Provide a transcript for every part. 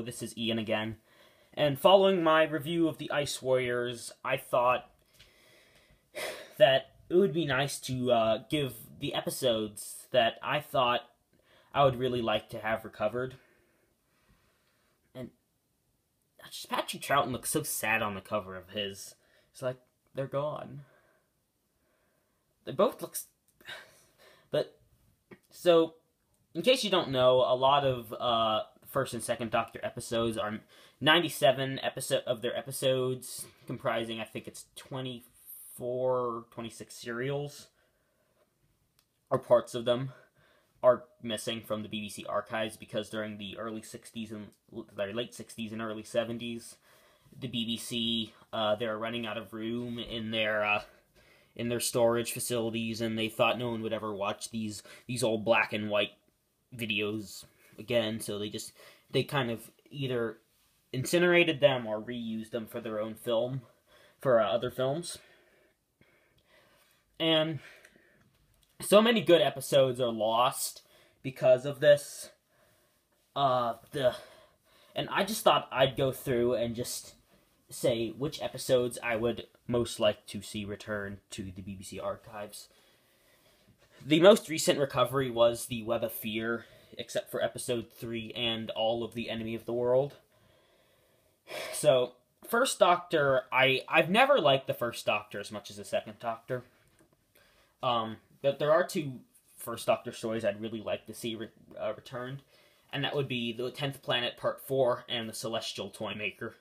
This is Ian again, and following my review of the Ice Warriors, I thought that it would be nice to give the episodes that I thought I would really like to have recovered. And just Patrick Troughton looks so sad on the cover of his. It's like, they're gone. They both look... But, so, in case you don't know, a lot of first and second Doctor episodes are 97 of their episodes, comprising, I think it's 24, 26 serials, or parts of them, are missing from the BBC archives because during the early 60s and late 60s and early 70s, the BBC, they were running out of room in their storage facilities, and they thought no one would ever watch these old black and white videos again, so they kind of either incinerated them or reused them for their own film, for other films. And so many good episodes are lost because of this. And I just thought I'd go through and just say which episodes I would most like to see return to the BBC archives. The most recent recovery was the Web of Fear, except for episode 3 and all of the Enemy of the World. So, First Doctor, I've never liked the First Doctor as much as the Second Doctor. But there are two First Doctor stories I'd really like to see returned, and that would be the 10th Planet Part 4 and the Celestial Toymaker.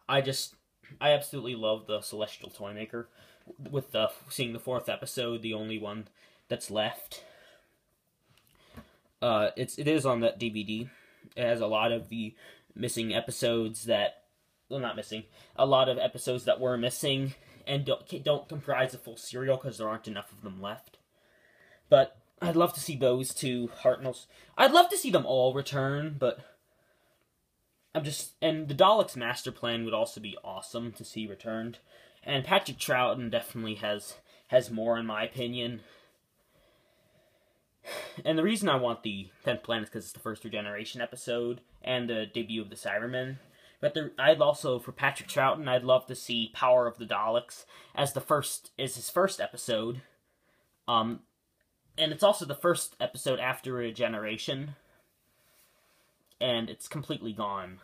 I absolutely love the Celestial Toymaker. With seeing the 4th episode, the only one that's left. It is on that DVD. It has a lot of the missing episodes a lot of episodes that were missing and don't comprise a full serial because there aren't enough of them left. But I'd love to see those two Hartnells. I'd love to see them all return, but and the Daleks Master Plan would also be awesome to see returned. And Patrick Troughton definitely has more, in my opinion. And the reason I want the 10th Planet is because it's the first Regeneration episode and the debut of the Cybermen. But I'd also, for Patrick Troughton, I'd love to see Power of the Daleks as his first episode. And it's also the first episode after Regeneration. And it's completely gone.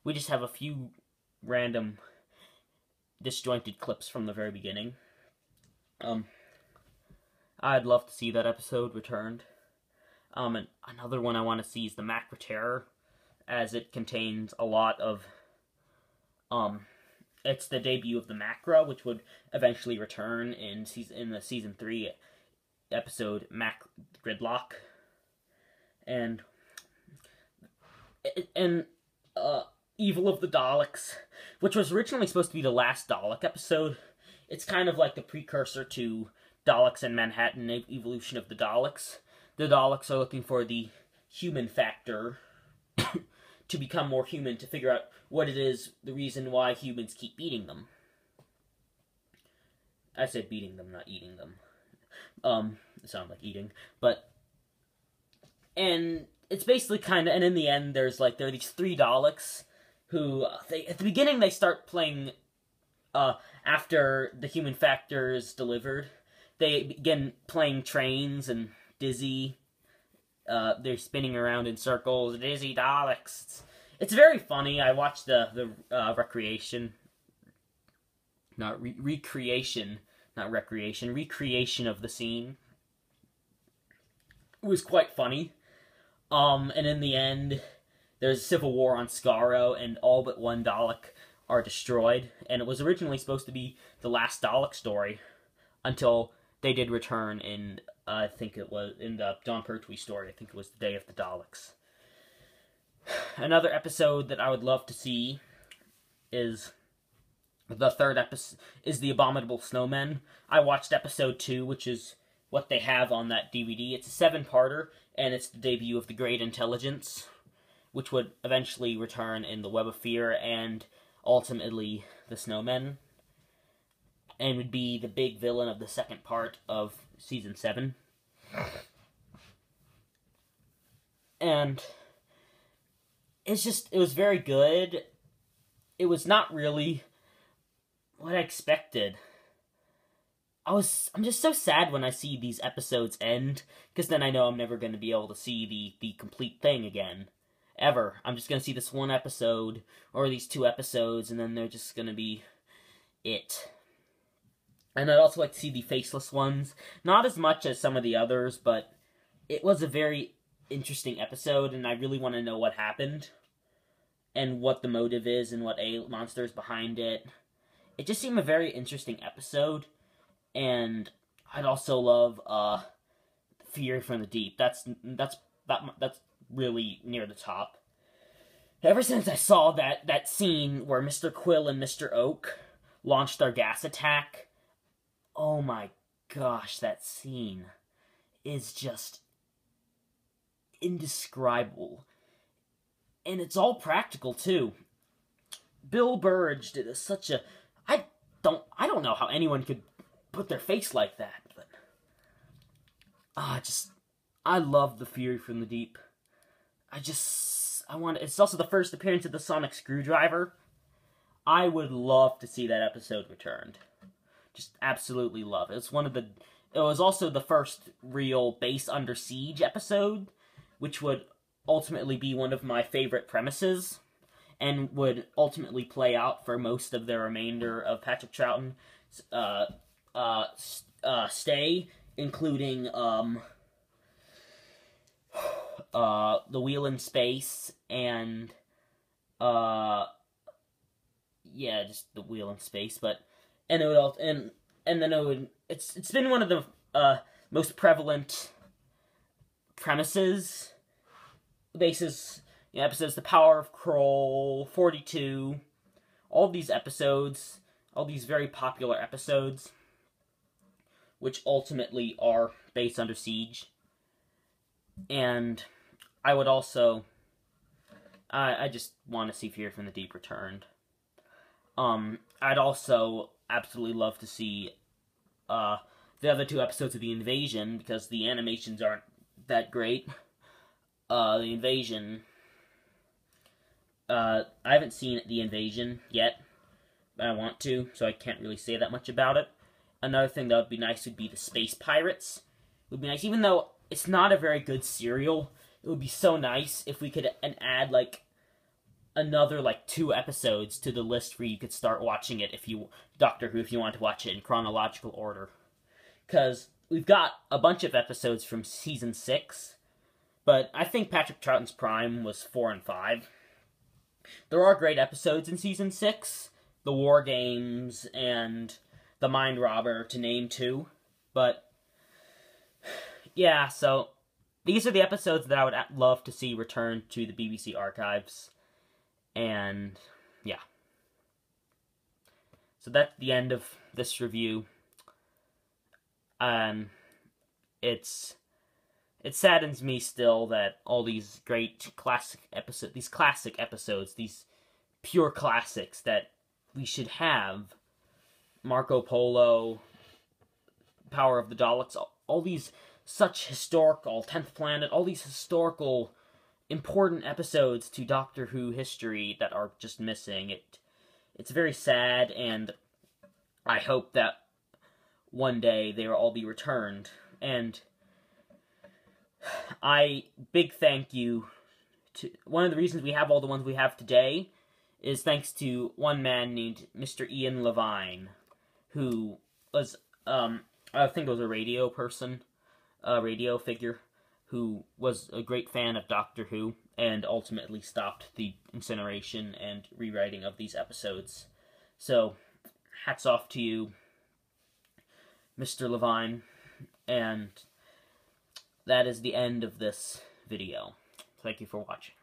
We just have a few random disjointed clips from the very beginning. I'd love to see that episode returned. And another one I want to see is the Macra Terror, as it contains a lot of, it's the debut of the Macra, which would eventually return in the season 3 episode Gridlock. And Evil of the Daleks, which was originally supposed to be the last Dalek episode. It's kind of like the precursor to Daleks and Manhattan Evolution of the Daleks. The Daleks are looking for the human factor to become more human, to figure out what it is, the reason why humans keep beating them. I said beating them, not eating them. It sounded like eating. And it's basically kind of, and in the end, there are these 3 Daleks who, at the beginning, they start playing, after the human factor is delivered, they begin playing trains and dizzy. They're spinning around in circles. Dizzy Daleks. It's very funny. I watched the recreation of the scene. It was quite funny. And in the end, there's a civil war on Skaro, and all but one Dalek are destroyed. And it was originally supposed to be the last Dalek story, until they did return in, I think it was, in the Don Pertwee story, I think it was the Day of the Daleks. Another episode that I would love to see is the 3rd episode, is The Abominable Snowmen. I watched episode 2, which is what they have on that DVD. It's a 7-parter, and it's the debut of the Great Intelligence, which would eventually return in the Web of Fear and ultimately the Snowmen, and would be the big villain of the 2nd part of Season 7. And it was very good. It was not really what I expected. I'm just so sad when I see these episodes end, because then I know I'm never going to be able to see the complete thing again. Ever. I'm just going to see this one episode, or these 2 episodes, and then they're just going to be it. And I'd also like to see the faceless ones. Not as much as some of the others, but it was a very interesting episode, and I really want to know what happened, and what the motive is, and what monster is behind it. It just seemed a very interesting episode. And I'd also love Fury from the Deep. That's really near the top. Ever since I saw that scene where Mr. Quill and Mr. Oak launched their gas attack, oh my gosh, that scene is just indescribable. And it's all practical too. Bill Burge did such a I don't know how anyone could put their face like that, but I love the Fury from the Deep. It's also the first appearance of the Sonic Screwdriver. I would love to see that episode returned. Just absolutely love it. It was also the first real Base Under Siege episode, which would ultimately be one of my favorite premises, and would ultimately play out for most of the remainder of Patrick Troughton's stay, including the Wheel in Space and just the Wheel in Space. But and it would and then it would it's been one of the most prevalent bases, episodes. The Power of Kroll, 42, all these episodes, all these very popular episodes, which ultimately are Base Under Siege. And I would also, I just want to see Fury from the Deep returned. I'd also absolutely love to see the other 2 episodes of The Invasion, because the animations aren't that great. The Invasion, I haven't seen The Invasion yet, but I want to, so I can't really say that much about it. Another thing that would be nice would be the Space Pirates. It would be nice, even though it's not a very good serial, it would be so nice if we could add, another, 2 episodes to the list where you could start watching it Doctor Who, if you want to watch it in chronological order. Because we've got a bunch of episodes from Season 6, but I think Patrick Troughton's prime was 4 and 5. There are great episodes in Season 6, the War Games and the Mind Robber, to name 2, but yeah, so these are the episodes that I would love to see return to the BBC archives, and yeah. So that's the end of this review. It saddens me still that all these great classic episodes, these pure classics that we should have, Marco Polo, Power of the Daleks, all these such historical, 10th Planet, all these historical, important episodes to Doctor Who history that are just missing. It's very sad, and I hope that one day they will all be returned. And big thank you to, one of the reasons we have all the ones we have today is thanks to one man named Mr. Ian Levine, who was, I think it was a radio person, a radio figure, who was a great fan of Doctor Who, and ultimately stopped the incineration and rewriting of these episodes. So, hats off to you, Mr. Levine, and that is the end of this video. Thank you for watching.